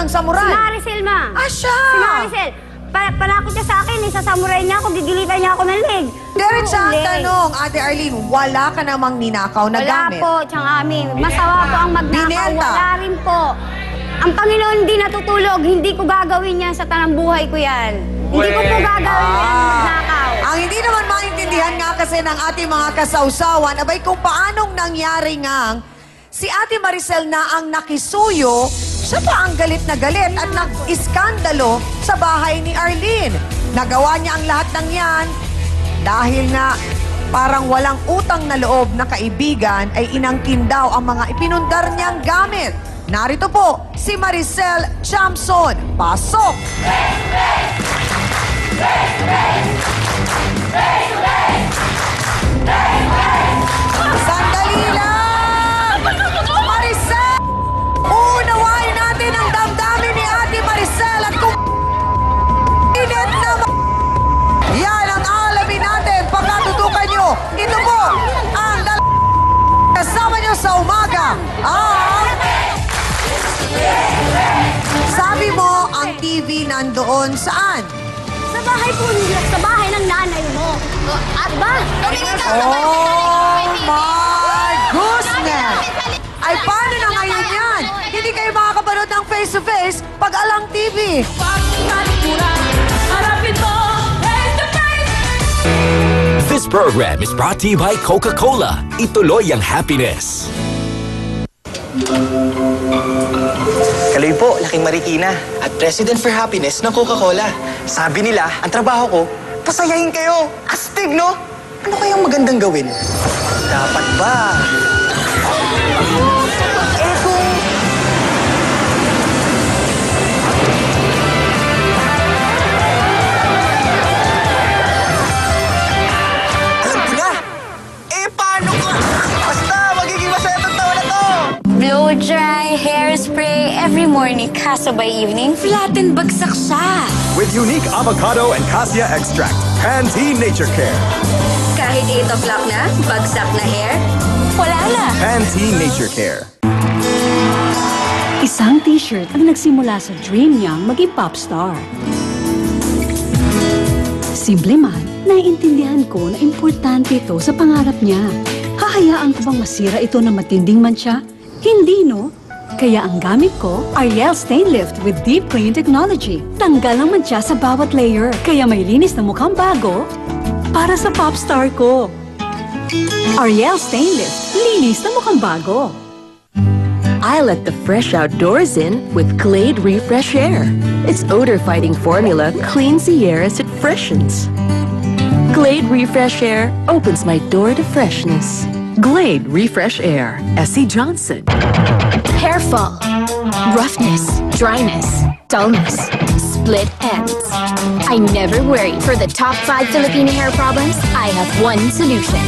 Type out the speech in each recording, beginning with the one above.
ng samurai? Si Maricel, ma. Ah, siya! Si Maricel. Palakot niya sa akin, sasamuray niya ako, gigilitan niya ako ng leg. Diretsa ang tanong, Ate Arlene, wala ka namang ninakaw na gamit? Wala po, tiyang amin. Masawa po ang magnakaw. Binenta? Wala rin po. Ang Panginoon hindi natutulog, hindi ko gagawin yan sa tanang buhay ko yan. Hindi ko po gagawin yan magnakaw. Ang hindi naman maintindihan nga kasi ng ating mga kasawsawan, abay kung paanong nangyari ngang si Ate Maricel na ang nakisuyo, siya pa ang galit na galit at nag-iskandalo sa bahay ni Arlene. Nagawa niya ang lahat ng yan dahil nga parang walang utang na loob na kaibigan ay inangkin daw ang mga ipinundar niyang gamit. Narito po si Maricel Chamson. Pasok! Sandali lang! Maricel! Uunawain natin ang damdamin ni Ate Maricel at kung init naman. Yan ang alamin natin pagkatutukan nyo. Ito po ang kasama nyo sa umaga. Sabi mo, ang TV nandoon saan? Sa bahay po nila, sa bahay ng nanay mo. At ba? Oh my goodness! Ay, paano na ngayon yan? Hindi kayo makakapanood ng face-to-face pag alang TV. This program is brought to you by Coca-Cola. Ituloy ang happiness. Kaloy po, Laking Marikina at President for Happiness ng Coca-Cola. Sabi nila, ang trabaho ko, pasayahin kayo. Astig, no? Ano kayang magandang gawin? Dapat ba? Eh kung... Alam ko na! Eh, paano ko? Basta, magiging masaya itong taon na to! Blow dry, hairspray, every morning, kaso by evening, flatten bagsak siya. With unique avocado and cassia extract, Pantene Nature Care. Kahit 8 o'clock na, bagsak na hair, wala na. Pantene Nature Care. Isang t-shirt ang nagsimula sa dream niyang maging pop star. Simple man, naiintindihan ko na importante ito sa pangarap niya. Hahayaan ko bang masira ito na matinding man siya? Hindi, no? Kaya ang gamit ko, Ariel Stain Lift with Deep Clean Technology. Tanggal ang mancha sa bawat layer, kaya may linis na mukhang bago para sa pop star ko. Ariel Stain Lift, linis na mukhang bago. I let the fresh outdoors in with Glade Refresh Air. Its odor-fighting formula cleans the air as it freshens. Glade Refresh Air opens my door to freshness. Glade Refresh Air. S.C. Johnson. Hair fall, roughness, dryness, dullness, split ends. I never worry. For the top 5 Filipino hair problems, I have one solution.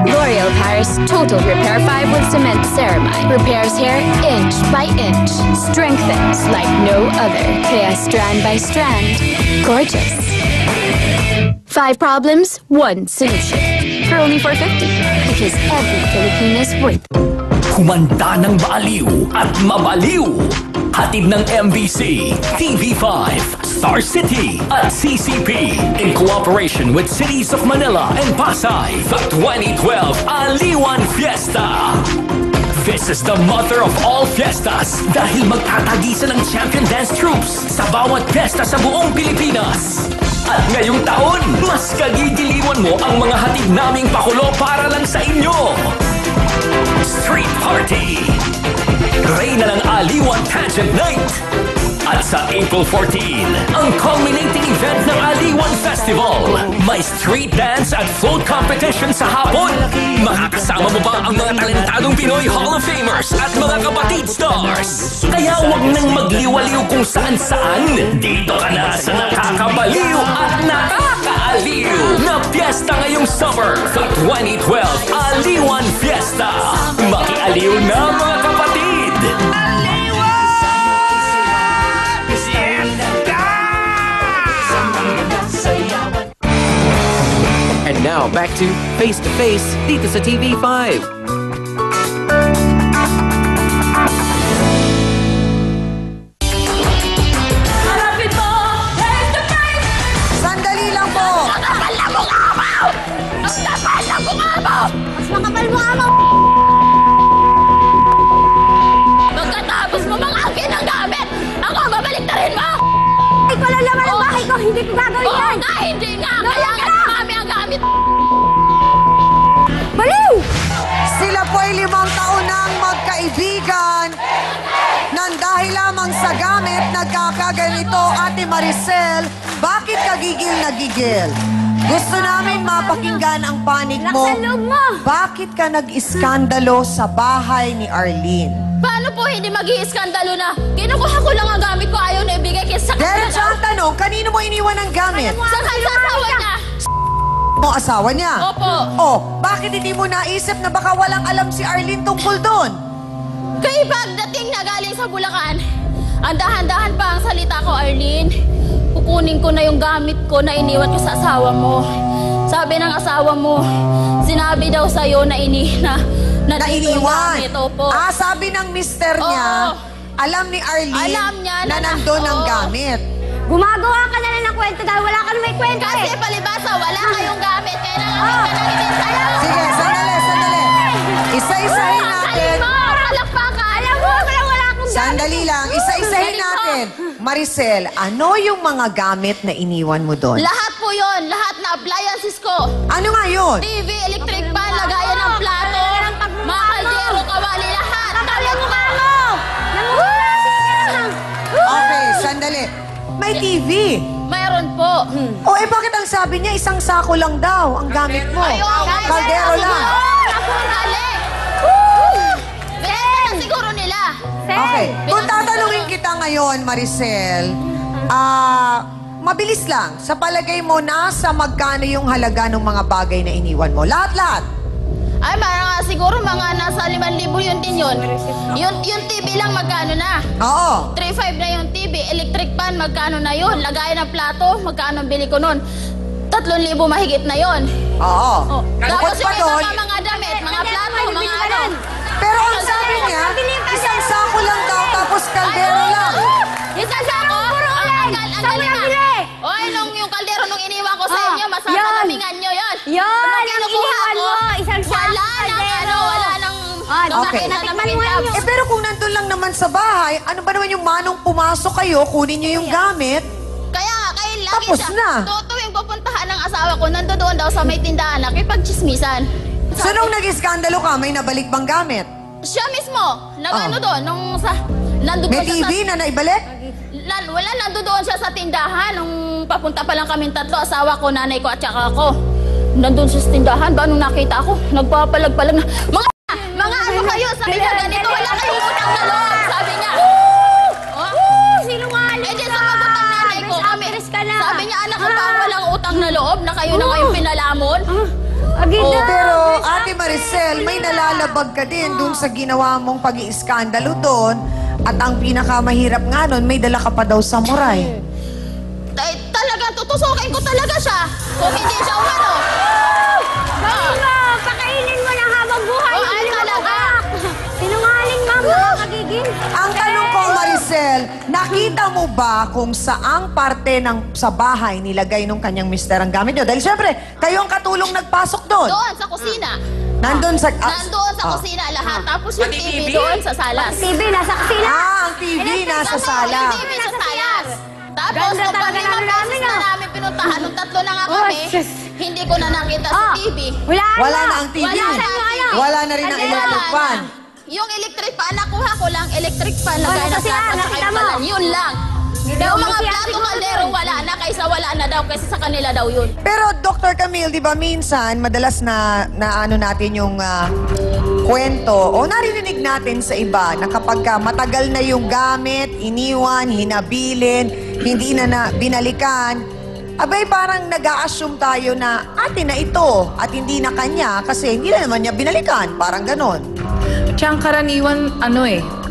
L'Oreal Paris Total Repair 5 with Cement Ceramide. Repairs hair inch by inch. Strengthens like no other. Kaya strand by strand. Gorgeous. 5 problems, 1 solution. For only $4.50. Because every Filipino's worth it. Kumanta ng maaliw at mabaliw. Hatid ng MBC, TV5, Star City at CCP in cooperation with cities of Manila and Pasay. The 2012 Aliwan Fiesta. This is the mother of all fiestas dahil magtatagisan ng champion dance troops sa bawat fiesta sa buong Pilipinas. At ngayong taon, mas kagigiliwan mo ang mga hatid naming pakulo para lang sa inyo. Street Party, Reyna ng Aliwan Pageant Night. At sa April 14, ang culminating event ng Aliwan Festival. May street dance at float competition sa hapon. Makakasama mo pa ang mga talentadong Pinoy Hall of Famers at mga kapatid stars. Kaya wag nang magliwaliw kung saan-saan. Dito ka na sa nakakabaliw at nakakaaliw na fiesta ngayong summer. Sa 2012 Aliwan Fiesta. Makialiw na mga kapatid! And now, back to Face to Face dito sa TV5. naman, dahil lamang sa gamit, nagkakaganito, Ate Maricel, bakit ka gigil na gigil? Gusto namin mapakinggan ang panig mo. Lakas ang loob mo. Bakit ka nag-iskandalo sa bahay ni Arlene? Paano po hindi mag-iiskandalo na? Kinukuha ko lang ang gamit ko, ayaw na ibigay kaysa sa Diretso ang tanong, kanino mo iniwan ang gamit? Sa asawa niya. Mo asawa niya? Opo. Oh, bakit hindi mo naisip na baka walang alam si Arlene tungkol doon? Kaya pagdating na galing sa Bulacan, ang dahan-dahan pa ang salita ko, Arlene. Kukunin ko na yung gamit ko na iniwan ko sa asawa mo. Sabi ng asawa mo, sinabi daw sa'yo na Na dito yung iniwan? gamit. Opo. Ah, sabi ng mister niya, Oo. alam ni Arlene Alam niya na na- nandun ang Oo. gamit. Gumagawa ka na lang ng kwento dahil wala ka na may kwento Kasi eh. palibasa, wala kayong gamit. Kailangan may kanangin sa'yo. Sige, sandali. Isa-isahin natin. Salim mo! Palakpakan! Alam mo, wala akong gamit. Sandali lang, isa-isahin natin. Maricel, ano yung mga gamit na iniwan mo doon? Lahat po yun. Lahat na appliances ko. Ano nga yun? TV, electric pan, lagayan ng plato, mga kaldero, kawali, lahat. Kapalin mo ka mo! Nangungulasin ka lang. Okay, sandali. May TV. Mayroon po. O eh bakit ang sabi niya isang sako lang daw ang gamit mo? Ayun, Kaldero lang. Galing. Benta na siguro nila. Okay. Kung tatanungin kita ngayon, Maricel, mabilis lang. Sa palagay mo, nasa magkano yung halaga ng mga bagay na iniwan mo? Lahat-lahat. Ay, siguro mga nasa 5,000 yun din yun. Yung TV lang magkano na? Oo. 3,500 na yung TV. Electric pan, magkano na yun? Lagayan ng plato, magkano ang bili ko nun? 3,000 mahigit na yun. Oo. Oh. Bukod Tapos pa yung iba doon, pa mga damit, mga plato, mga ano. pero ang sabi niya, isang sako lang daw tapos kaldero lang. Isang sako? Ang galing. Oy, yung kaldero nung iniwan ko sa inyo, masasalamingan nyo yun. Yun, Nung ang kinukuha iniwan ko, mo, isang sako, wala nang kaldero. wala nang... Okay. Natikman mo yun. Eh pero kung nandun lang naman sa bahay, ano ba naman yung manong pumasok kayo, kunin niyo yung gamit? Kaya nga, kayo lagi Tapos siya. na. Tuwing pupuntahan ng asawa ko, nandoon daw sa may tindahan, nakipagchismisan. So nung nag-iskandalo ka, may nabalik bang gamit? Siya mismo, nag-ano doon, nung sa... Nandun May doon siya TV na naibalik? Wala, nandoon siya sa tindahan. Nung papunta pa lang kaming tatlo, asawa ko, nanay ko at saka ako. Nandun siya sa tindahan, ba nung nakita ako, nagpapalag-palag na, mga ano kayo, sabi niya, ganito, wala kayong utang na loob, sabi niya. Sinungaling Eh, di sumagot ang nanay ko, kami, sabi niya, anak ko pa ang walang utang na loob, na kayo na kayong pinalamon. Agida. Pero Ate Maricel, may nalalabag ka din dun sa ginawa mong pag-iiskandalo doon. At ang pinakamahirap nga nun, may dala ka pa daw samurai. Talagang tutusukin ko talaga siya, kung hindi siya umano. Pakainin mo ng habang buhay. Oh, ay, talaga. Sinungaling, ma'am. Nakakagigil. Ang tanong ko, Maricel, nakita mo ba kung saang parte sa bahay nilagay nung kanyang mister ang gamit niyo? Dahil syempre, kayo ang katulong nagpasok doon. Doon, sa kusina. Nandun sa... Nandoon sa kusina lahat. Tapos yung TV doon sa salas. TV, nasa kusina. ang TV nasa sala. Yung TV sa salas. Tapos Ganda nung talaga pag-limang namin, beses na ah. namin pinuntahan, nung tatlo na nga kami, Diyos. hindi ko na nakita sa TV. Wala na ang TV. Wala na ang TV. Wala na rin ang Wala electric na. fan. Yung electric fan, nakuha ko lang, electric fan, lagay na kasi sa yan, at saka nakita yung mo. palan. Yun lang. Yung mga plato kaldero, wala na, kaysa wala na daw, kaysa sa kanila daw yun. Pero Dr. Camille, di ba minsan, madalas na ano natin yung kwento o naririnig natin sa iba na kapag matagal na yung gamit, iniwan, hinabilin, hindi na binalikan, abay parang nag-a-assume tayo na atin na ito at hindi na kanya kasi hindi na naman niya binalikan. Parang ganon. Tsaka ang karaniwan,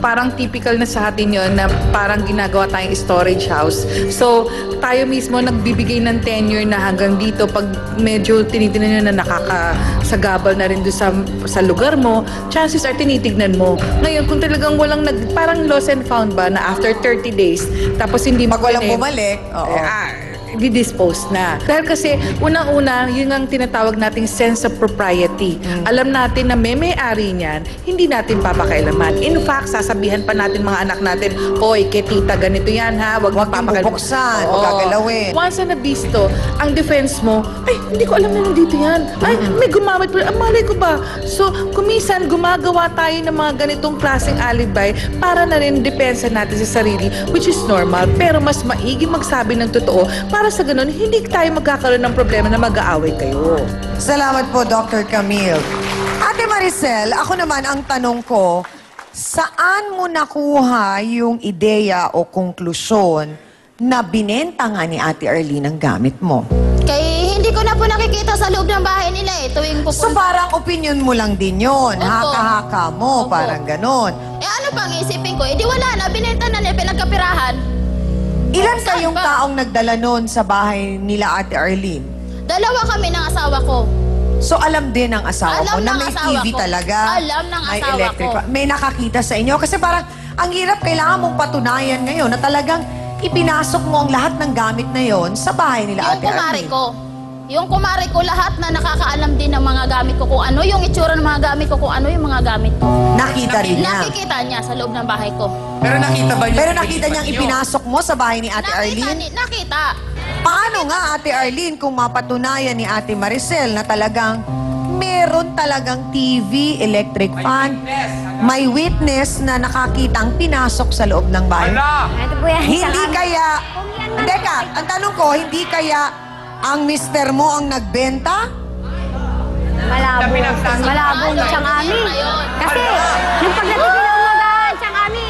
parang typical na sa atin yun na parang ginagawa tayong storage house. So, tayo mismo nagbibigay ng tenure na hanggang dito pag medyo tinitingnan nyo na nakakasagabal na rin doon sa lugar mo, chances are tinitignan mo. Ngayon, kung talagang parang lost and found ba na after 30 days, tapos hindi mo Pag walang bumalik, oo. di-dispose na. Dahil kasi, unang-una, yun ang tinatawag nating sense of propriety. Alam natin na may-ari niyan, hindi natin papakailaman. In fact, sasabihan pa natin mga anak natin, oy, kay tita, ganito yan ha, wag Huwag kang bubuksan, Oo. gagalawin. Once na nabisto, ang defense mo, ay, hindi ko alam na nandito yan. Ay, may gumamit pa. Malay ko ba? So, kumisan, gumagawa tayo ng mga ganitong klaseng alibay para na rin depensa natin sa sarili, which is normal. Pero mas maigi magsabi ng totoo para sa ganun, hindi tayo magkakaroon ng problema na mag-aaway kayo. Salamat po, Dr. Camille. Ate Maricel, ako naman ang tanong ko, saan mo nakuha yung ideya o konklusyon na binenta nga ni Ate Arlene ang gamit mo? Kay hindi ko na po nakikita sa loob ng bahay nila tuwing So pupunta. parang opinion mo lang din yun, Opo. haka-haka mo, Opo. parang ganon. Ano pang isipin ko? Di wala na, binenta na nila, pinagkapirahan. Ilan Saan kayong ba? taong nagdala nun sa bahay nila Ate Arlene? Dalawa kami ng asawa ko. So alam din ng asawa Alam mo na ng may asawa TV ko. talaga. Alam ng may asawa electric ko. May nakakita sa inyo. Kasi parang ang hirap, kailangan mong patunayan ngayon na talagang ipinasok mo ang lahat ng gamit na yon sa bahay nila Yung Ate kumare Arlene. ko. Yung kumare ko, lahat na nakakaalam din ng mga gamit ko kung ano yung itsura ng mga gamit ko, kung ano yung mga gamit ko. Nakita rin niya. Nakikita niya sa loob ng bahay ko. Pero nakita ba niya? Pero nakita niyang ipinasok mo sa bahay ni Ate Arlene? Nakita. Paano nga Ate Arlene kung mapatunayan ni Ate Maricel na talagang meron talagang TV, electric fan, may witness na nakakitang pinasok sa loob ng bahay? Ito po yan. Hindi kaya, teka, ang tanong ko, hindi kaya ang mister mo ang nagbenta? Malabong siyang ami. Kasi, nung pagdating ko ng umagaan, siyang ami,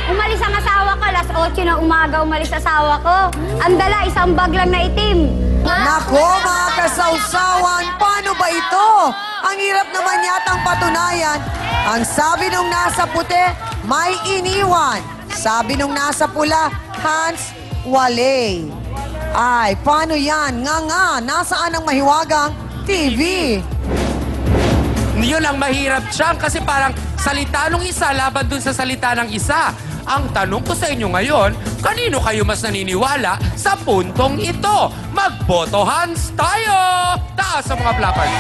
umalis ang asawa ko, alas 8 na umaga umalis asawa ko. Ang dala, isang bag lang na itim. Nako, mga kasawsawan, paano ba ito? Ang hirap naman yatang patunayan. Ang sabi nung nasa puti, may iniwan. Sabi nung nasa pula, Hans, wale. Ay, paano yan? Nga, nasaan ang mahiwagang TV? Yun ang mahirap siyang kasi parang salita nung isa laban dun sa salita ng isa. Ang tanong ko sa inyo ngayon, kanino kayo mas naniniwala sa puntong ito? Magboto hands tayo! Taas ang mga placard.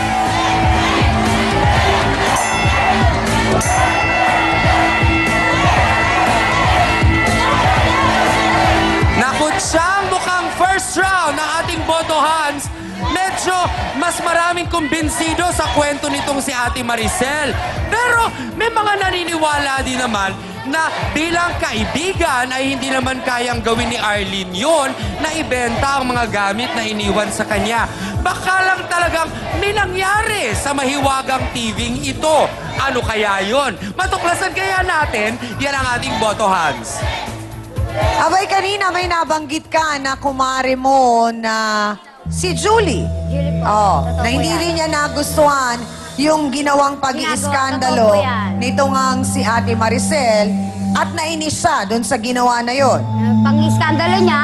Nakutsyang mukhang first round ng ating boto hands. Medyo mas maraming kumbinsido sa kwento nitong si Ate Maricel. Pero may mga naniniwala din naman na bilang kaibigan ay hindi naman kayang gawin ni Arlene yun na ibenta ang mga gamit na iniwan sa kanya. Baka lang talagang may nangyari sa mahiwagang TV ito. Ano kaya yun? Matuklasan kaya natin, yan ang ating boto hands. Abay, kanina may nabanggit ka na kumare mo na si Julie. Oh, na hindi rin niya nagustuhan yung ginawang pag-iiskandalo Totoo po yan. nito ngang si Ate Maricel at nainis siya doon sa ginawa na yon. Pang-iskandalo niya,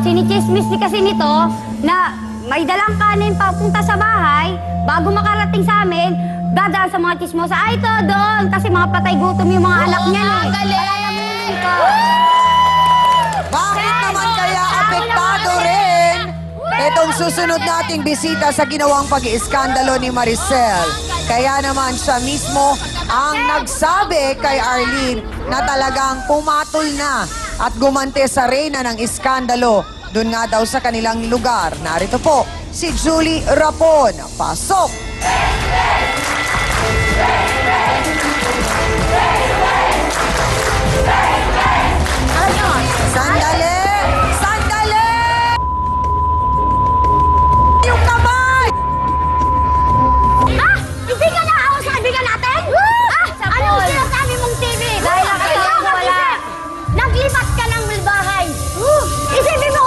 sinichismis ni kasi nito na may dalang kanin papunta sa bahay, bago makarating sa amin, dadaan sa mga chismosa, ay ito doon, kasi mga patay gutom yung mga anak niya. Galing! Bakit naman kaya apektado rin itong susunod nating bisita sa ginawang pag-iiskandalo ni Maricel? Kaya naman siya mismo ang nagsabi kay Arlene na talagang pumatol na at gumante sa reyna ng iskandalo. Doon nga daw sa kanilang lugar. Narito po si Julie Rapon. Pasok! Sandali! Sandali! Yung kamay! Ah! Hindi ka naawa sa kaibigan natin? Ah! Anong sinasabi mong TV? Dahil ang kailangan wala. Naglipat ka ng bahay. Isipin mo,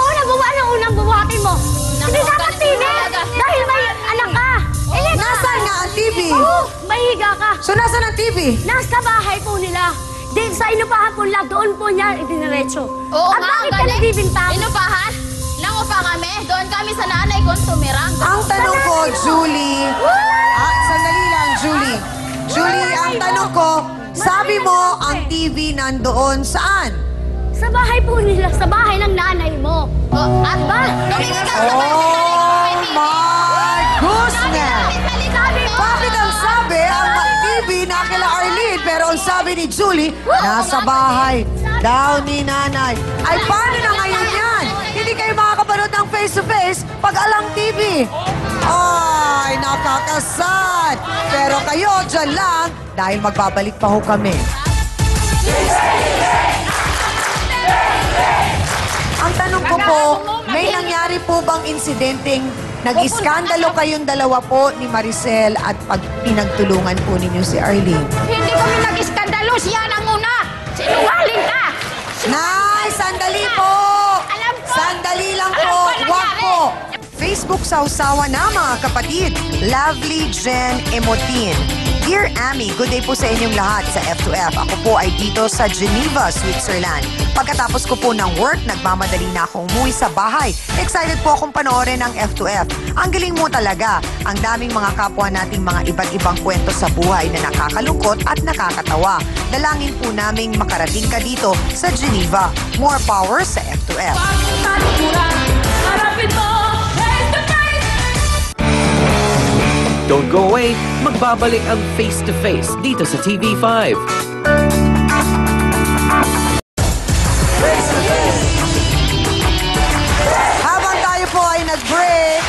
unang bubuhatin mo. Hindi dapat TV. Dahil may anak ka. Nasaan nga ang TV? Mahiga ka. So, nasaan ang TV? Nasa bahay po nila. Din sa inupahan po nila, doon po niya idiniretso. Oo At nga, bakit ka galing. nagbibintang? Inupahan? Nangupa kami. Doon kami sa nanay kong tumirang. Ang tanong ko, Julie. Sandali lang, Julie. Julie, ang tanong ko, sabi mo ang TV nandoon saan? Sa bahay po nila, sa bahay ng nanay mo. At ba? Oh my goodness! Bakit ang sabi, ang TV na kila Arlene, pero ang sabi ni Julie, nasa bahay daw ni nanay. Ay, paano na ngayon yan? Hindi kayo makakapanood ng face-to-face pag alang TV. Ay, nakakasad. Pero kayo, dyan lang, dahil magbabalik pa ho kami. Ang tanong ko po, may nangyari po bang insidenteng nag-iskandalo kayong dalawa po ni Maricel at pag pinagtulungan po ninyo si Arlene? Hindi kami nag-iskandalo. Siya na muna. Sinungaling ka. Nay, sandali po! Sandali lang po, wag po! Facebook sausawa na mga kapatid. Lovely Jen Emotin. Dear Amy, good day po sa inyong lahat sa F2F. Ako po ay dito sa Geneva, Switzerland. Pagkatapos ko po ng work, nagmamadali na akong umuwi sa bahay. Excited po akong panoorin ang F2F. Ang galing mo talaga. Ang daming mga kapwa nating mga iba't ibang kwento sa buhay na nakakalungkot at nakakatawa. Dalangin po naming makarating ka dito sa Geneva. More power sa F2F. Don't go away, magbabalik ang Face to Face dito sa TV5. Habang tayo po ay nag-break,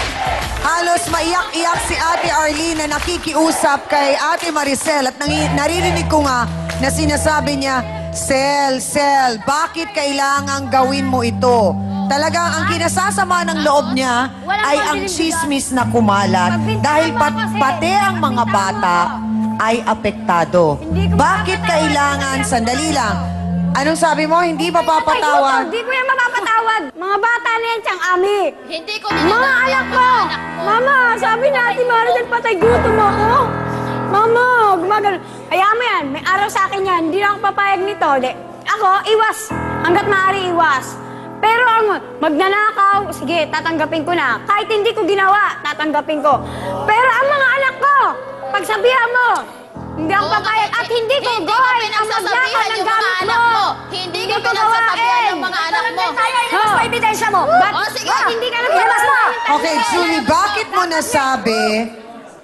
halos maiyak-iyak si Ate Arlene na nakikiusap kay Ate Maricel at naririnig ko nga na sinasabi niya, Sel, bakit kailangang gawin mo ito? Talagang ang kinasasama ng loob niya ay ang chismis na kumalat dahil pati ang mga bata ay apektado. Bakit kailangan, sandali lang, anong sabi mo, hindi mapapatawad? Hindi ko yan mapapatawad. Mga bata na yan siyang ami. Hindi ko Mga anak ko. Mama, sabi natin Maricel patay gutom ako. Mama, gumagano. Kaya mo yan, may araw sa akin yan. Hindi na ako papayag nito. Ako, iwas. Hanggat maaari iwas. Pero ang magnanakaw, sige, tatanggapin ko na. Kahit hindi ko ginawa, tatanggapin ko. Pero ang mga anak ko, pagsabihan mo, hindi ako papayag at hindi ko gawin ang magnakaw ng gamit mo. Hindi ko pinagsasabihan ng mga anak mo. Kaya ilabas mo ebidensya mo. Sige. Hindi ka na ilabas mo. Okay, Julie, bakit mo nasabi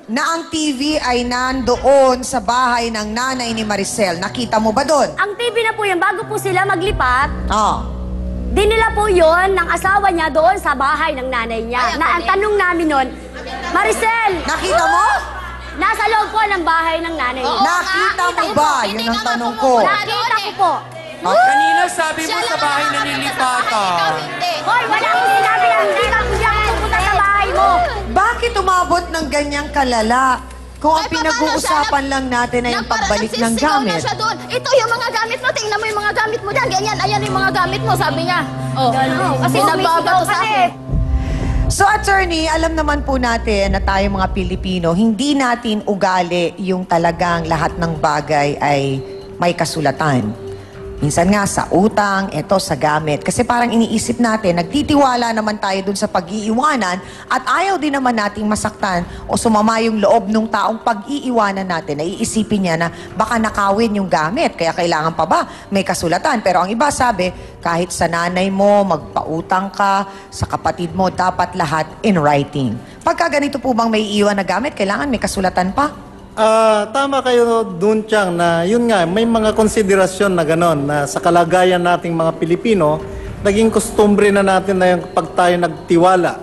na ang TV ay nandoon sa bahay ng nanay ni Maricel? Nakita mo ba doon? Ang TV na po yan, bago po sila maglipat, dinila po yon ng asawa niya doon sa bahay ng nanay niya. Na ang tanong namin nun, Maricel! Nakita mo? Nasa loob po ng bahay ng nanay niya. Nakita mo ba? Yun ang tanong ko. Nakita ko po. Kanina sabi mo sa bahay na nilipatan. Hoy, wala akong sinabi na hindi ka pupunta sa bahay mo. Bakit umabot ng ganyang kalala? Kung ang pinag-uusapan lang natin ay yung pagbalik ng gamit. Na siya doon. Ito yung mga gamit mo. Tingnan mo yung mga gamit mo dyan. Ganyan, ayan yung mga gamit mo, sabi niya. Kasi nagbabato sa akin. So, attorney, alam naman po natin na tayo mga Pilipino, hindi natin ugali yung talagang lahat ng bagay ay may kasulatan. Minsan nga sa utang, eto sa gamit. Kasi parang iniisip natin, nagtitiwala naman tayo dun sa pag-iiwanan at ayaw din naman nating masaktan o sumama yung loob ng taong pag-iiwanan natin. Naiisipin niya na baka nakawin yung gamit, kaya kailangan pa ba may kasulatan. Pero ang iba sabi, kahit sa nanay mo, magpautang ka, sa kapatid mo, dapat lahat in writing. Pagka ganito po bang may iiwan na gamit, kailangan may kasulatan pa? Tama kayo doon, Chang, na yun nga, may mga konsiderasyon na gano'n, na sa kalagayan nating mga Pilipino, naging kostumbre na natin na yung pag tayo nagtiwala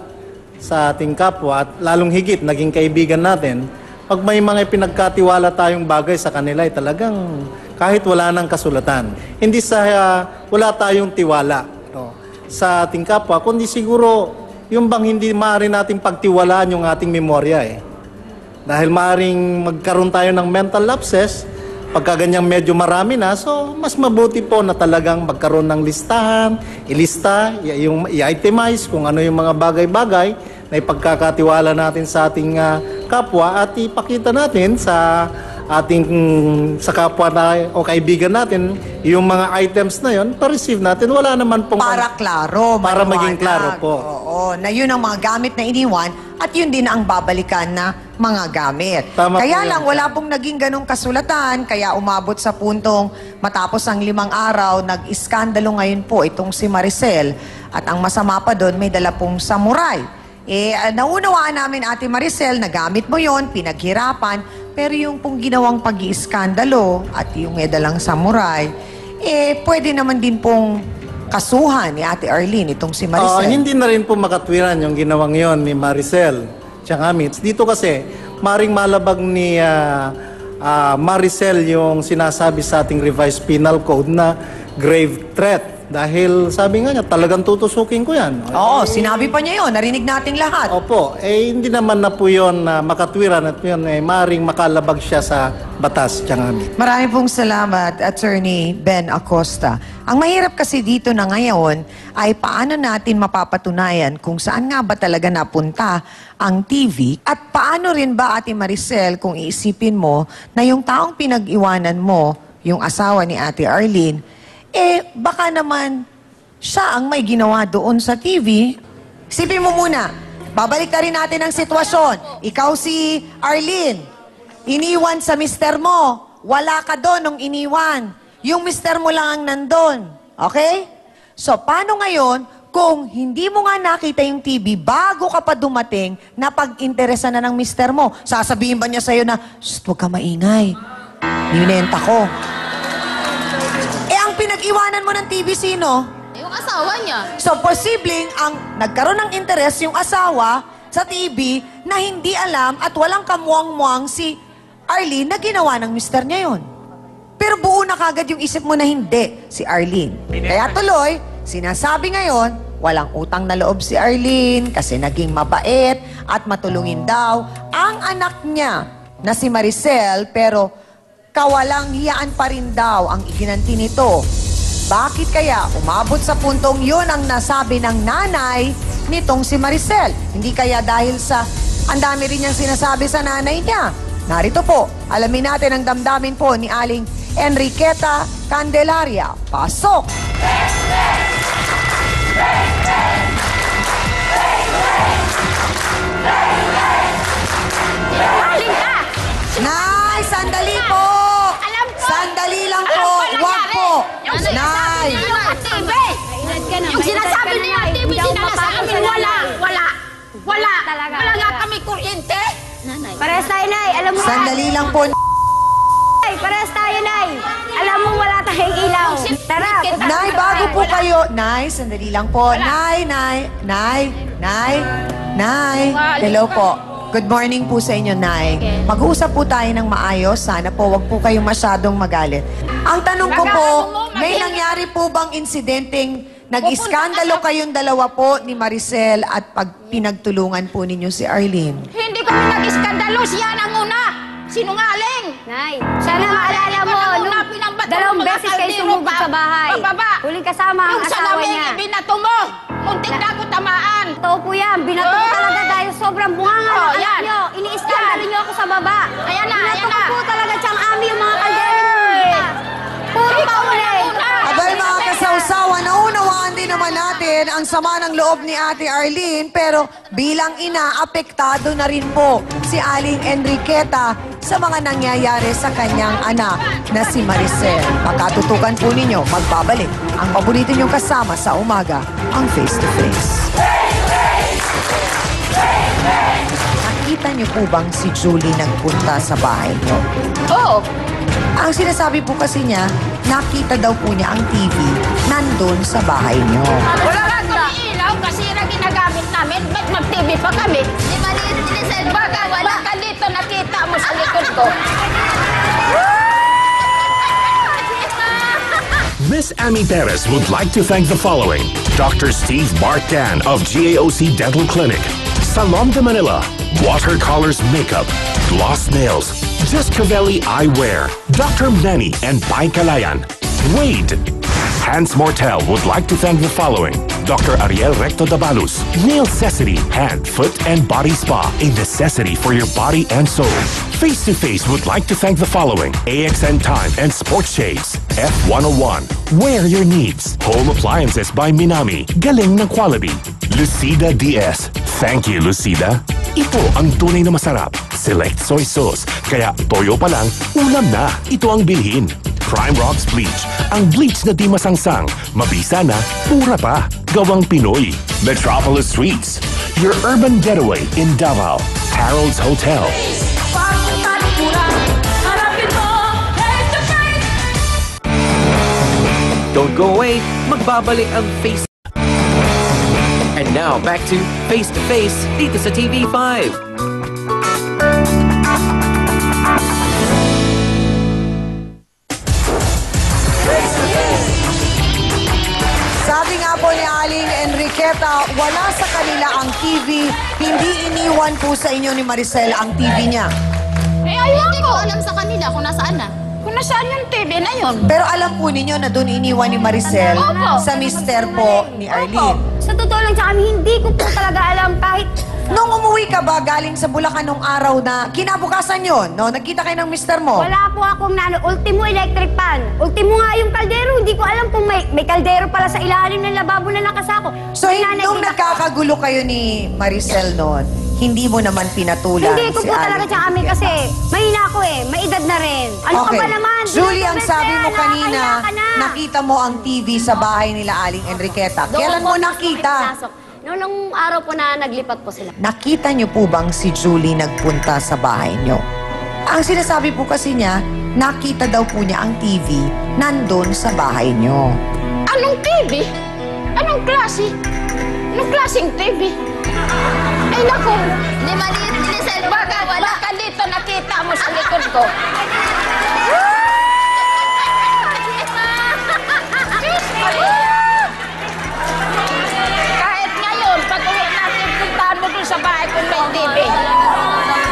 sa ating kapwa at lalong higit, naging kaibigan natin, pag may mga pinagkatiwala tayong bagay sa kanila, ay talagang kahit wala nang kasulatan. Hindi sa wala tayong tiwala sa ating kapwa, kundi siguro yung bang hindi maaari natin pagtiwalaan yung ating memorya Dahil maaaring magkaroon tayo ng mental lapses, pagka ganyang medyo marami na, so mas mabuti po na talagang magkaroon ng listahan, ilista, i-itemize kung ano yung mga bagay-bagay na ipagkakatiwala natin sa ating kapwa at ipakita natin sa ating sa kapwa na o kaibigan natin, yung mga items na yon, pa-receive natin. Wala naman pong... Para klaro, Para maliwanag. maging klaro po. Oo, na yun ang mga gamit na iniwan at yun din ang babalikan na mga gamit. Tama Kaya po yan. lang, wala pong naging ganong kasulatan, kaya umabot sa puntong matapos ang 5 araw, nag-iskandalo ngayon po itong si Maricel. At ang masama pa doon, may dala pong samurai. Naunawaan namin, Ate Maricel, na gamit mo yon, pinaghirapan, pero yung pong ginawang pag-iiskandalo at yung dalang samurai, pwede naman din pong kasuhan ni Ate Arlene itong si Maricel. Hindi na rin po makatwiran yung ginawang yon ni Maricel tsaka Mitz. Dito kasi, maring malabag ni Maricel yung sinasabi sa ating revised penal code na grave threat. Dahil sabi nga niya, talagang tutusukin ko yan. Oo, sinabi pa niya yun. Narinig nating lahat. Opo, hindi naman na po yun makatwiran at yun maring makalabag siya sa batas tsaka Mitz. Maraming pong salamat, Attorney Ben Acosta. Ang mahirap kasi dito na ngayon ay paano natin mapapatunayan kung saan nga ba talaga napunta ang TV at paano rin ba, Ate Maricel, kung iisipin mo na yung taong pinag-iwanan mo, yung asawa ni Ate Arlene, baka naman siya ang may ginawa doon sa TV. Isipin mo muna, babalik na rin natin ang sitwasyon. Ikaw si Arlene, iniwan sa mister mo. Wala ka doon nung iniwan. Yung mister mo lang ang nandun. Okay? So, paano ngayon kung hindi mo nga nakita yung TV bago ka pa dumating na pag-interesa na ng mister mo? Sasabihin ba niya sa'yo na, "Shh, huwag ka maingay. Ninenta ko." Ang pinag-iwanan mo ng TV, sino? Yung asawa niya. So, posibleng ang nagkaroon ng interes yung asawa sa TV na hindi alam at walang kamuang-muang si Arlene na ginawa ng mister niya yun. Pero buo na kagad yung isip mo na hindi si Arlene. Kaya tuloy, sinasabi ngayon, walang utang na loob si Arlene kasi naging mabait at matulungin daw ang anak niya na si Maricel, pero kawalang hiyaan pa rin daw ang iginanti nito. Bakit kaya umabot sa puntong yun ang nasabi ng nanay nitong si Maricel? Hindi kaya dahil sa ang dami rin niyang sinasabi sa nanay niya? Narito po, alamin natin ang damdamin po ni Aling Enriqueta Candelaria. Pasok! Aling ka! Nay, sandali po! Alam ko! Sandali lang po! Alam ko Wag po! Yung sinasabi Nay! niyo yung TV! Yung sinasabi niyo yung TV, dinala sa amin, wala! Wala! Wala! Wala nga kami kuryente! Parehas tayo, Nay. Alam mo Sandali lang po. Nay, parehas tayo, Nay. Alam mo wala tayong ilaw. Tara. Nay, bago po kayo. Nay, sandali lang po. Nay. Hello po. Good morning po sa inyo, Nay. Mag-uusap po tayo ng maayos. Sana po, wag po kayong masyadong magalit. Ang tanong ko po, may nangyari po bang insidenteng nag-iskandalo kayong dalawa po ni Maricel at pag pinagtulungan po ninyo si Arlene? Hindi kami nag-iskandalo, siya ang una! Sinungaling! Nay, sana maalala mo, nung 2 beses kayo sumugod sa bahay. Huling kasama ang asawa niya. Binato mo! Muntik na ako tamaan! Totoo po yan. Binato ko talaga dahil sobrang bunganga ng anak nyo. Ini-iskandalo nyo ako sa baba. Ayan na, Binato ayan ko na. po talaga siyang ami yung mga kaldero nyo. Puro paulit. Abay mga kasawsawa, naunawaan din naman natin ang sama ng loob ni Ate Arlene, pero bilang ina, apektado na rin po si Aling Enriqueta sa mga nangyayari sa kanyang anak na si Maricel. Pagkatutukan po ninyo, magbabalik ang paborito niyong kasama sa umaga, ang Face to Face. Nakita niyo po bang si Julie nagpunta sa bahay niyo? Oo. Ang sinasabi po kasi niya, nakita daw po niya ang TV nandun sa bahay niyo. Wala nga kami ilaw kasi na ginagamit namin. Ba't mag-TV pa kami? Di ba ni Baka dito nakita mo sa likod ko. Miss Amy Perez would like to thank the following: Dr. Steve Barkan of GAOC Dental Clinic, Salon de Manila, Watercolors Makeup, Gloss Nails, Discovelli Eyewear, Dr. Manny and Pai Kalayan, Wade. Hans Mortel would like to thank the following: Dr. Ariel Recto Dabalus, Nail Necessity, Hand, Foot, and Body Spa, a necessity for your body and soul. Face to Face would like to thank the following: AXN Time and Sports Shades, F101, Wear Your Needs, Home Appliances by Minami, galing ng quality. Lucida DS, thank you Lucida. Ito ang tunay na masarap. Select soy sauce, kaya toyo pa lang, ulam na. Ito ang bilhin. Prime Rocks Bleach, ang bleach na di masangsang, mabisa na, mura pa, gawang Pinoy. Metropolis Suites, your urban getaway in Davao. Harold's Hotel. Don't go away, magbabalik ang Face. And now, back to Face to Face dito sa TV5. Sabi nga po ni Aling Enriqueta, wala sa kanila ang TV, hindi iniwan po sa inyo ni Maricel ang TV niya. Hindi ko alam sa kanila kung nasaan na. Kung nasaan yung TV na yun. Pero alam po ninyo na doon iniwan ni Maricel sa mister po ni Arlene. Sa totoo lang sa kami, hindi ko po talaga alam kahit... Nung umuwi ka ba galing sa Bulacan nung araw na kinabukasan yon, no? Nagkita kayo ng mister mo? Wala po akong ultimo electric pan. Ultimo nga yung kaldero. Hindi ko alam kung may kaldero pala sa ilalim ng lababo na nakasako. So, nung nagkakagulo kayo ni Maricel noon, hindi mo naman pinatulan Hindi ko si po talaga Aling siya kami Enriqueta? kasi mahina ako may edad na rin. Ano ka ba naman? Julie, ang sabi mo kanina, nakakahiya ka na. nakita mo ang TV sa bahay nila Aling Enriqueta. Kailan mo nakita? Noong araw po na naglipat po sila. Nakita niyo po bang si Julie nagpunta sa bahay niyo? Ang sinasabi po kasi niya, nakita daw po niya ang TV nandun sa bahay niyo. Anong TV? Anong klase? Anong klaseng TV? Ay naku, di maliit ni Lisel. Baka dito nakita mo sa likod ko. Kahit ngayon, pag uwi natin, puntahan mo dun sa bahay kung may TV.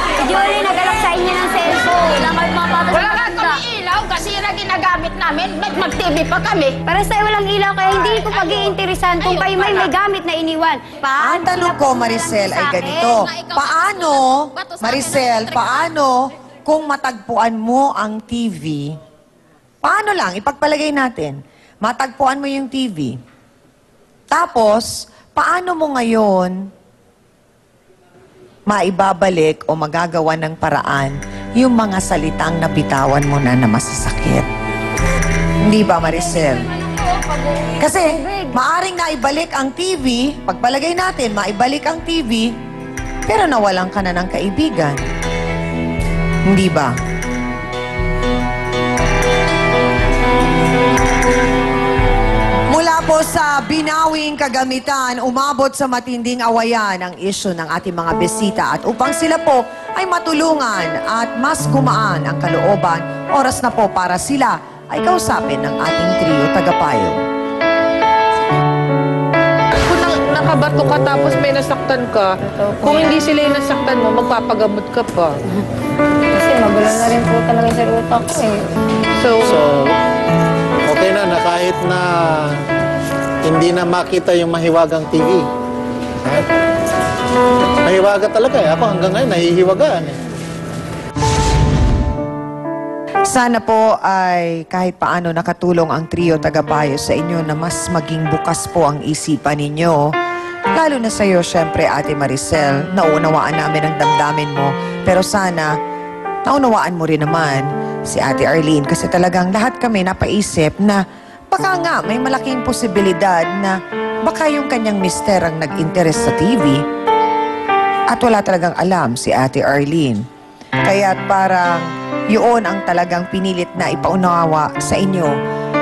Si Julie, nagalak sa inyo ng cellphone. Wala nga kami ilaw kasi yun ang ginagamit namin. Mag-TV pa kami. Para sa'yo walang ilaw, kaya hindi ko pag-iinteresan kung kayo may gamit na iniwan. Ang tanong ko, Maricel, ay ganito. Paano, Maricel, paano kung matagpuan mo ang TV? Paano lang, ipagpalagay natin, matagpuan mo yung TV. Tapos, paano mo ngayon maibabalik o magagawa ng paraan yung mga salitang nabitawan mo na masasakit? Hindi ba, Maricel? Kasi, maaring naibalik ang TV, pagpalagay natin, maibalik ang TV, pero nawalan ka na ng kaibigan. Hindi ba? Mula po sa binawing kagamitan, umabot sa matinding awayan ang isyu ng ating mga bisita. At upang sila po ay matulungan at mas gumaan ang kalooban, oras na po para sila ay kausapin ng ating trio tagapayo. Kung nakabato ka tapos may nasaktan ka, kung hindi sila yung nasaktan mo, magpapagamot ka pa. Kasi magulo na rin po talaga sa utak ko So, okay na kahit na hindi na makita yung mahiwagang TV. Ha? Mahiwaga talaga Ako hanggang ngayon nahihiwagaan Sana po ay kahit paano nakatulong ang trio tagapayo sa inyo na mas maging bukas po ang isipan ninyo. Lalo na sa iyo, syempre, Ate Maricel, naunawaan namin ang damdamin mo. Pero sana, naunawaan mo rin naman si Ate Arlene kasi talagang lahat kami napaisip na baka nga may malaking posibilidad na baka yung kanyang mister ang nag-interest sa TV at wala talagang alam si Ate Arlene. Kaya't parang yun ang talagang pinilit na ipaunawa sa inyo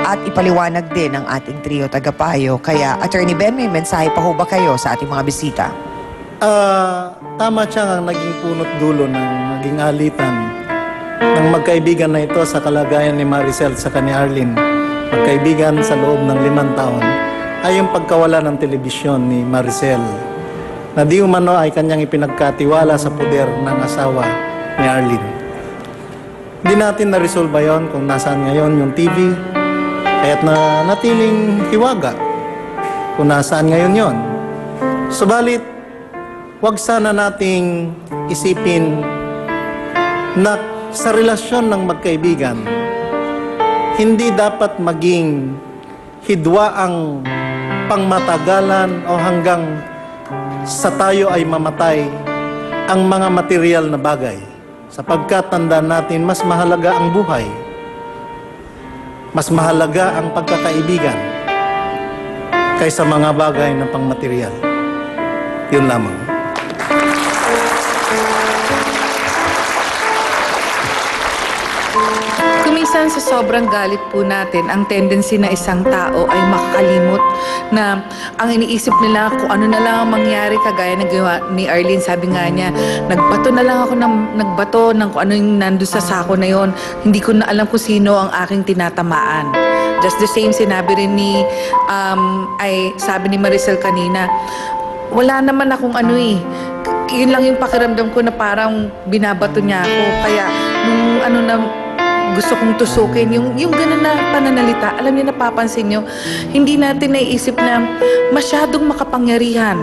at ipaliwanag din ng ating trio tagapayo. Kaya, Attorney Ben, may mensahe pa ho ba kayo sa ating mga bisita? Tama siya ang naging punot dulo ng naging alitan ng magkaibigan na ito sa kalagayan ni Maricel sa ni Arlene. Magkaibigan sa loob ng 5 taon ay yung pagkawala ng telebisyon ni Maricel na di umano ay kanyang ipinagkatiwala sa puder ng asawa ni Arlene. Hindi natin na-resolve yon kung nasaan ngayon yung TV, kaya't na natiling hiwaga. kung nasaan ngayon yon. Subalit, huwag sana nating isipin na sa relasyon ng magkaibigan, hindi dapat maging hidwa ang pangmatagalan o hanggang sa tayo ay mamatay ang mga material na bagay. Sapagkat tandaan natin, mas mahalaga ang buhay. Mas mahalaga ang pagkakaibigan kaysa mga bagay na pangmaterial. Yun lamang. Kumisan sa sobrang galit po natin, ang tendency na isang tao ay makakalimot na ang iniisip nila kung ano na lang ang mangyari, kagaya na ginawa ni Arlene. Sabi nga niya, nagbato na lang ako ng kung ano yung nandun sa sako na yon. Hindi ko na alam kung sino ang aking tinatamaan. Just the same sinabi rin ni, sabi ni Maricel kanina, wala naman akong ano eh. Yun lang yung pakiramdam ko na parang binabato niya ako. Kaya nung ano na gusto kong tusukin, yung gano'n na pananalita, alam niyo, napapansin niyo, hindi natin naiisip na masyadong makapangyarihan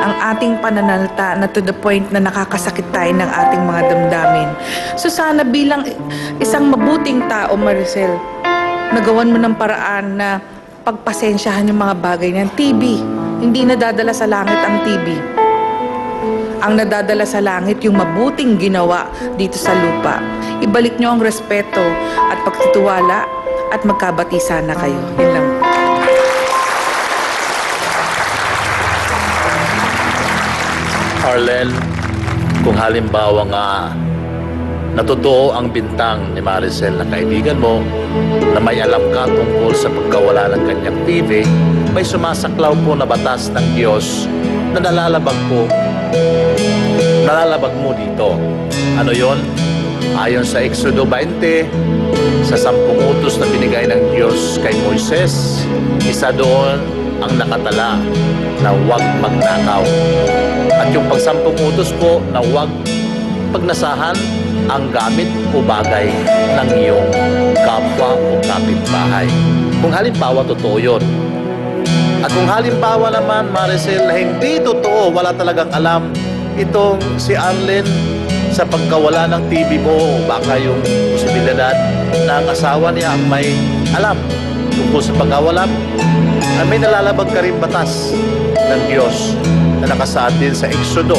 ang ating pananalita na to the point na nakakasakit tayo ng ating mga damdamin. So sana bilang isang mabuting tao, Maricel, nagawan mo ng paraan na pagpasensyahan yung mga bagay ng TV. Hindi nadadala sa langit ang TV. Ang nadadala sa langit yung mabuting ginawa dito sa lupa. Ibalik nyo ang respeto at pagtitiwala at magkabati sana kayo. Yun lang. Arlen, kung halimbawa nga natotoo ang bintang ni Maricel na kaibigan mo, na may alam ka tungkol sa pagkawala ng kanyang TV, may sumasaklaw po na batas ng Diyos na nalalabag mo dito. Ano yon? Ayon sa Exodo 20, sa 10 utos na binigay ng Diyos kay Moises, isa doon ang nakatala na huwag magnakaw. At yung pag-10 utos po na huwag pagnasahan ang gamit o bagay ng iyong kapwa o kapitbahay. Kung halimbawa, totoo yun. At kung halimbawa naman, Maricel, na hindi totoo, wala talagang alam itong si Arlen sa pagkawala ng TV mo, baka yung posibilidad na ang asawa niya ang may alam tungkol sa pagkawala mo, ay may nalalabag ka rin batas ng Diyos na nakasaad din sa Exodo.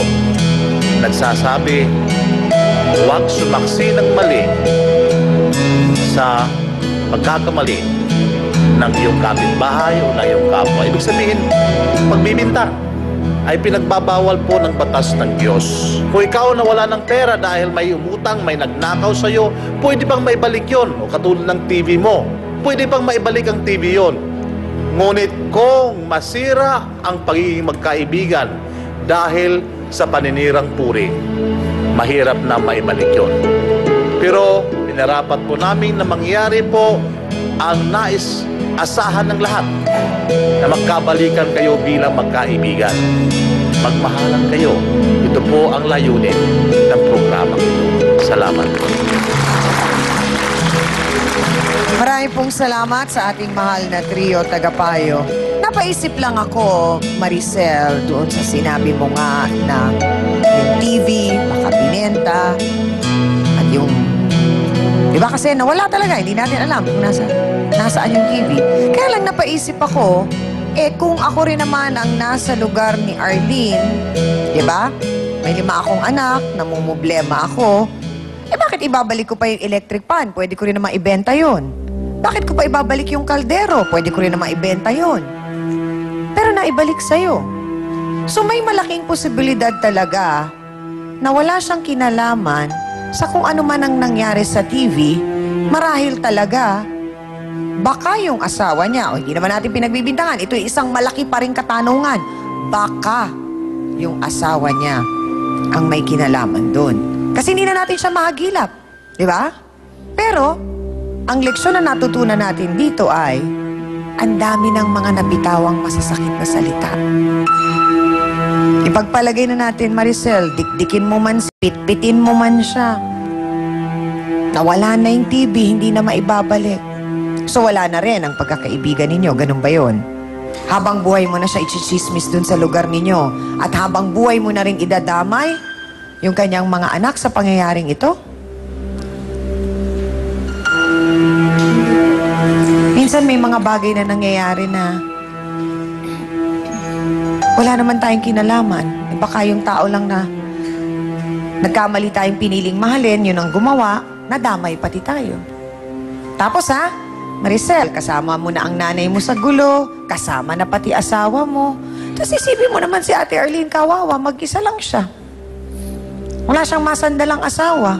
Nagsasabi, huwag sumaksi ng mali sa pagkakamali ng iyong kapitbahay o ng iyong kapwa. Ibig sabihin, pagbibintang ay pinagbabawal po ng batas ng Diyos. Kung ikaw nawala ng pera dahil may umutang, may nagnakaw sa'yo, pwede bang maibalik yon? O katulad ng TV mo, pwede bang maibalik ang TV yon? Ngunit kung masira ang pagiging magkaibigan dahil sa paninirang puri, mahirap na maibalik yon. Pero pinarapat po namin na mangyari po ang asahan ng lahat na magkabalikan kayo bilang magkaibigan. Magmahalan kayo. Ito po ang layunin ng programa ito. Salamat po. Maraming pong salamat sa ating mahal na trio tagapayo. Napaisip lang ako, Maricel, doon sa sinabi mo nga na yung TV, baka binenta, at yung... Diba kasi nawala talaga, hindi natin alam kung nasaan yung TV. Kaya lang napaisip ako, kung ako rin naman ang nasa lugar ni Arlene, diba? May 5 akong anak, namumblema ako, bakit ibabalik ko pa yung electric pan? Pwede ko rin naman ibenta yon. Bakit ko pa ibabalik yung kaldero? Pwede ko rin naman ibenta yon. Pero naibalik sa'yo. So may malaking posibilidad talaga na wala siyang kinalaman sa kung ano man ang nangyari sa TV, marahil talaga, baka yung asawa niya, o hindi naman natin pinagbibintangan, ito yung isang malaki pa ring katanungan, baka yung asawa niya ang may kinalaman doon. Kasi hindi na natin siya mahagilap, di ba? Pero, ang leksyon na natutunan natin dito ay, ang dami ng mga nabitawang masasakit na salita. Ipagpalagay na natin, Maricel, dikdikin mo man, pitpitin mo man siya. Nawala na yung TV, hindi na maibabalik. So wala na rin ang pagkakaibigan ninyo, ganun ba yun? Habang buhay mo na siya itsismis dun sa lugar ninyo. At habang buhay mo na rin idadamay yung kanyang mga anak sa pangyayaring ito. Minsan may mga bagay na nangyayari na wala naman tayong kinalaman. Baka yung tao lang na nagkamali tayong piniling mahalin, yun ang gumawa, nadamay pati tayo. Tapos Maricel, kasama mo na ang nanay mo sa gulo, kasama na pati asawa mo. Tapos isipin mo naman si Ate Arlene, kawawa, mag-isa lang siya. Wala siyang masandalang asawa.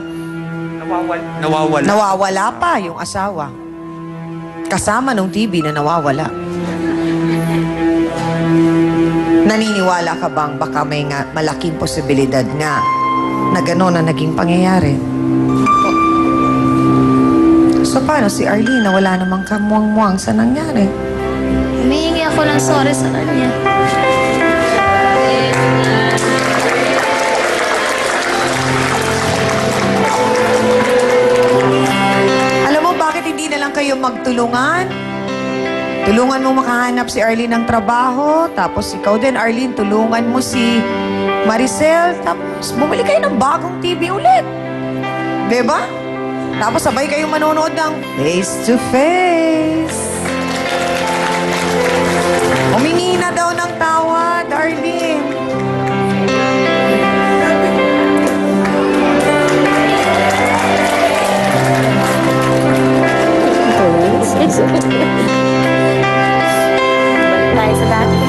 Nawawala. Nawawala pa yung asawa. Kasama nung TV na nawawala. Naniniwala ka bang baka may malaking posibilidad nga na gano'n na naging pangyayari? So paano si Arlene na wala namang kamuang-muang sa nangyari? Humihingi ako ng sorry sa kanya. Alam mo, bakit hindi na lang kayo magtulungan? Tulungan mo makahanap si Arlene ng trabaho, tapos ikaw din, Arlene, tulungan mo si Maricel, tapos bumili kayo ng bagong TV ulit. Diba? Tapos sabay kayong manonood ng Face to Face. Humingi na daw ng tawad, Arlene. Tayo sa dati.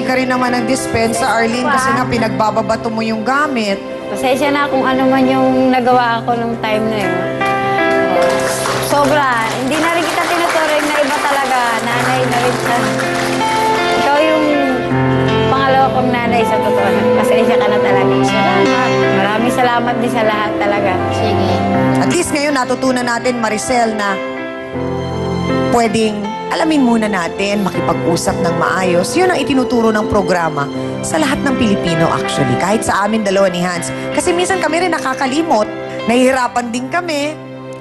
Ka rin naman ng dispensa, Arlene, kasi nga pinagbababato mo yung gamit. Pasensya na kung ano man yung nagawa ako nung time na yun. Sobra. Hindi na rin kita tinuturing na iba talaga. Nanay na rin siya. Ikaw yung pangalawa kong nanay sa totoo. Pasensya ka na talaga. Salamat. Maraming salamat din sa lahat talaga. Sige. At least ngayon natutunan natin, Maricel, na pwedeng alamin muna natin, makipag-usap ng maayos. Yun ang itinuturo ng programa sa lahat ng Pilipino actually. Kahit sa amin dalawa ni Hans. Kasi minsan kami rin nakakalimot. Nahihirapan din kami.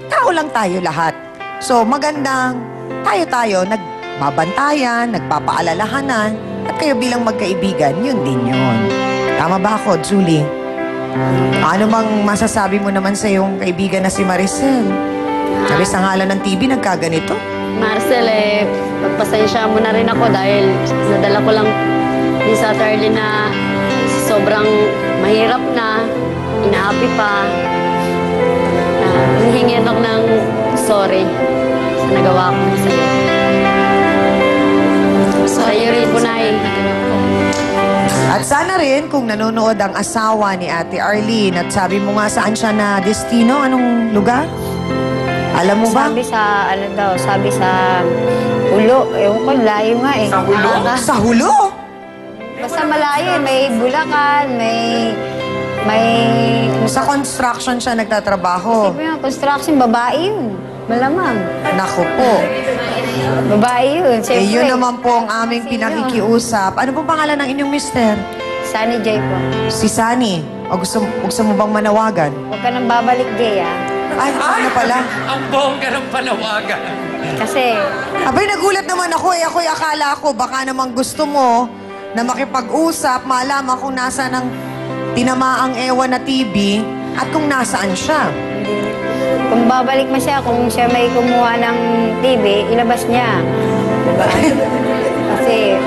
Tao lang tayo lahat. So magandang tayo-tayo nagbabantayan, nagpapaalalahanan. At kayo bilang magkaibigan, yun din yun. Tama ba ako, Julie? Ano mang masasabi mo naman sa iyong kaibigan na si Maricel? Sabi sa ngalan ng TV, nagkaganito? Marcel, pagpasensya mo na rin ako dahil nadala ko lang din sa Arlene na sobrang mahirap na, inaapi pa. Hinihingi ako ng sorry sa nagawa ko sa'yo. Sa'yo rin po, Nay. At sana rin kung nanonood ang asawa ni Ate Arlene at sabi mo nga saan siya na destino, anong lugar? Alam mo ba? Sabi sa Hulo. Ewan ko, layo nga eh. Sa Hulo? Sa Hulo? Basta malayo eh. May Bulacan, may... Sa construction siya nagtatrabaho. Kasi yung construction, babae yun. Malamang. Naku po. Babae yun, siyempre. Yun naman po ang aming pinakikiusap. Ano pong pangalan ng inyong mister? Sunny J po. Si Sunny. O gusto mo bang manawagan? Huwag ka nang babalik, Jay, Ay, ano pala? Ang bongga ng panawagan. Kasi... Abay, nagulat naman ako eh. Ako'y akala ko, baka namang gusto mo na makipag-usap, malaman kung nasa ng tinamaang ewan na TV at kung nasaan siya. Kung babalik mo siya, kung siya may kumuha ng TV, ilabas niya. Diba? Kasi...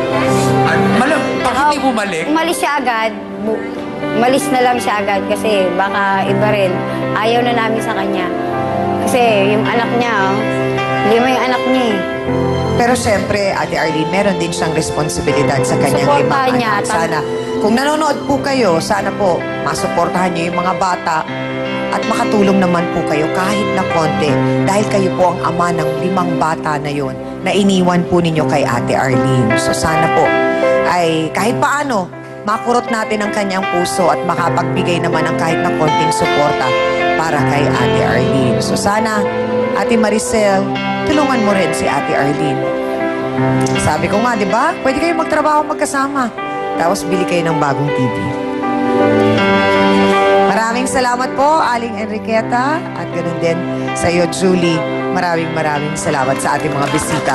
Bakit hindi bumalik? Umalis siya agad. Umalis na lang siya agad kasi baka iba rin. Ayaw na namin sa kanya. Kasi yung anak niya, 5 yung anak niya eh. Pero siyempre, Ate Arlene, meron din siyang responsibilidad sa kanyang Suportahan 5 niya, anak. Sana, kung nanonood po kayo, sana po masuportahan niyo yung mga bata at makatulong naman po kayo kahit na konti dahil kayo po ang ama ng 5 bata na yon na iniwan po ninyo kay Ate Arlene. So sana po ay kahit paano, makurot natin ang kanyang puso at makapagbigay naman ng kahit na konting suporta para kay Ate Arlene. So sana, Ate Maricel, tulungan mo rin si Ate Arlene. Sabi ko nga, di ba? Pwede kayo magtrabaho magkasama. Tapos bili kayo ng bagong TV. maraming salamat po, Aling Enriqueta. At ganun din sa iyo, Julie. Maraming salamat sa ating mga bisita.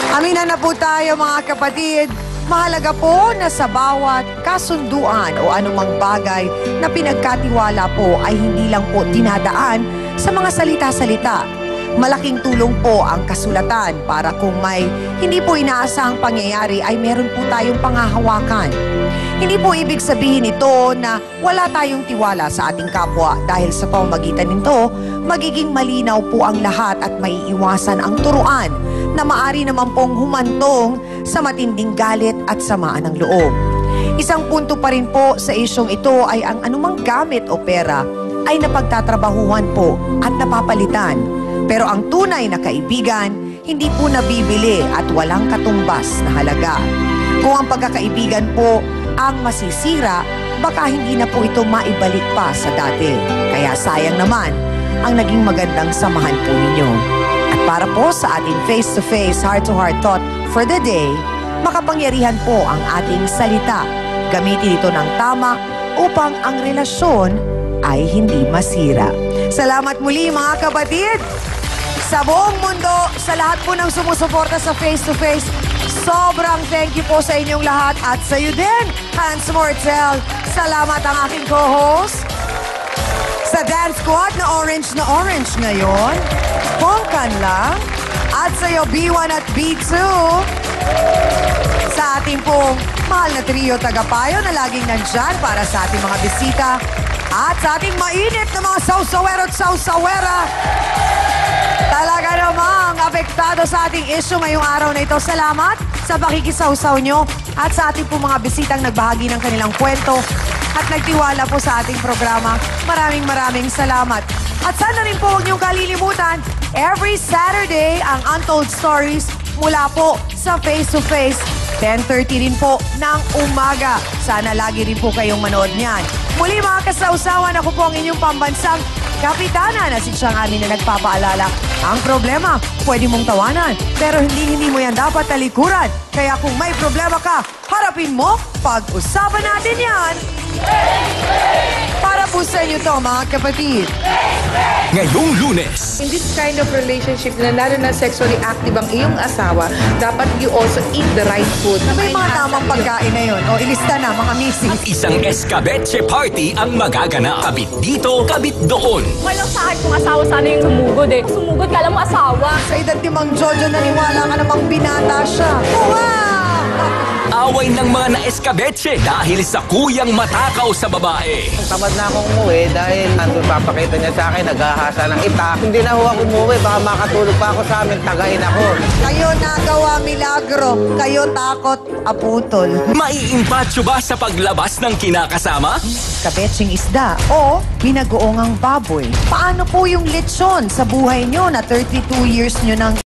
Aminan na po tayo, mga kapatid. Mahalaga po na sa bawat kasunduan o anumang bagay na pinagkatiwala po ay hindi lang po dinadaan sa mga salita-salita. Malaking tulong po ang kasulatan para kung may hindi po inaasahang pangyayari ay meron po tayong panghahawakan. Hindi po ibig sabihin ito na wala tayong tiwala sa ating kapwa dahil sa pamamagitan nito, magiging malinaw po ang lahat at maiiwasan ang turuan na maari naman pong humantong sa matinding galit at samaan ng loob. Isang punto pa rin po sa isyong ito ay ang anumang gamit o pera ay napagtatrabahuhan po at napapalitan. Pero ang tunay na kaibigan, hindi po nabibili at walang katumbas na halaga. Kung ang pagkakaibigan po ang masisira, baka hindi na po ito maibalik pa sa dati. Kaya sayang naman ang naging magandang samahan po ninyo. At para po sa ating face-to-face, heart-to-heart thought for the day, makapangyarihan po ang ating salita. Gamitin ito ng tama upang ang relasyon ay hindi masira. Salamat muli mga kapatid! Sa buong mundo, sa lahat po ng sumusuporta sa face-to-face, sobrang thank you po sa inyong lahat at sa iyo din, Hans Mortel. Salamat ang aking co-host. Sa dance squad na orange ngayon, Pongkan lang. At sa iyo, B1 at B2. Sa ating pong mahal na trio tagapayo na laging nandyan para sa ating mga bisita. At sa ating mainit na mga sausawero at sausawera. Talaga namang apektado sa ating issue ngayong araw na ito. Salamat sa pakikisawsaw nyo at sa ating po mga bisitang nagbahagi ng kanilang kwento at nagtiwala po sa ating programa. Maraming salamat. At sana rin po huwag niyong kalilimutan, every Saturday ang Untold Stories mula po sa Face-to-Face. 10:30 rin po ng umaga. Sana lagi rin po kayong manood niyan. Muli mga kasausawan, ako po ang inyong pambansang kapitana na si Chang Ani na nagpapaalala. Ang problema, pwede mong tawanan, pero hindi mo yan dapat talikuran. Kaya kung may problema ka, harapin mo, pag-usapan natin yan. Para po sa inyo to, mga kapatid. Ngayong Lunes. In this kind of relationship na lalo na sexually active ang iyong asawa, dapat you also eat the right food. May mga tamang pagkain na yun. O ilista na, mga misis. Isang escabeche party ang magaganap. Kabit dito, kabit doon. Walang sa akin kung asawa sana yung sumugod eh. Sumugod, kala mo asawa. Sa edad ni Mang Jojo, naniwala ka namang binata siya. Wow! Away ng mga na-escabeche dahil sa kuyang matakaw sa babae. Tamad na akong umuwi dahil nandun papakita niya sa akin, naghahasa ng itak. Hindi na ho ako umuwi, baka makatulog pa ako sa amin, tagain ako. Kayo nagawa milagro, kayo takot aputol. Maiimpatyo ba sa paglabas ng kinakasama? Kabetsing isda o binagoongang baboy. Paano po yung lechon sa buhay nyo na 32 years nyo nang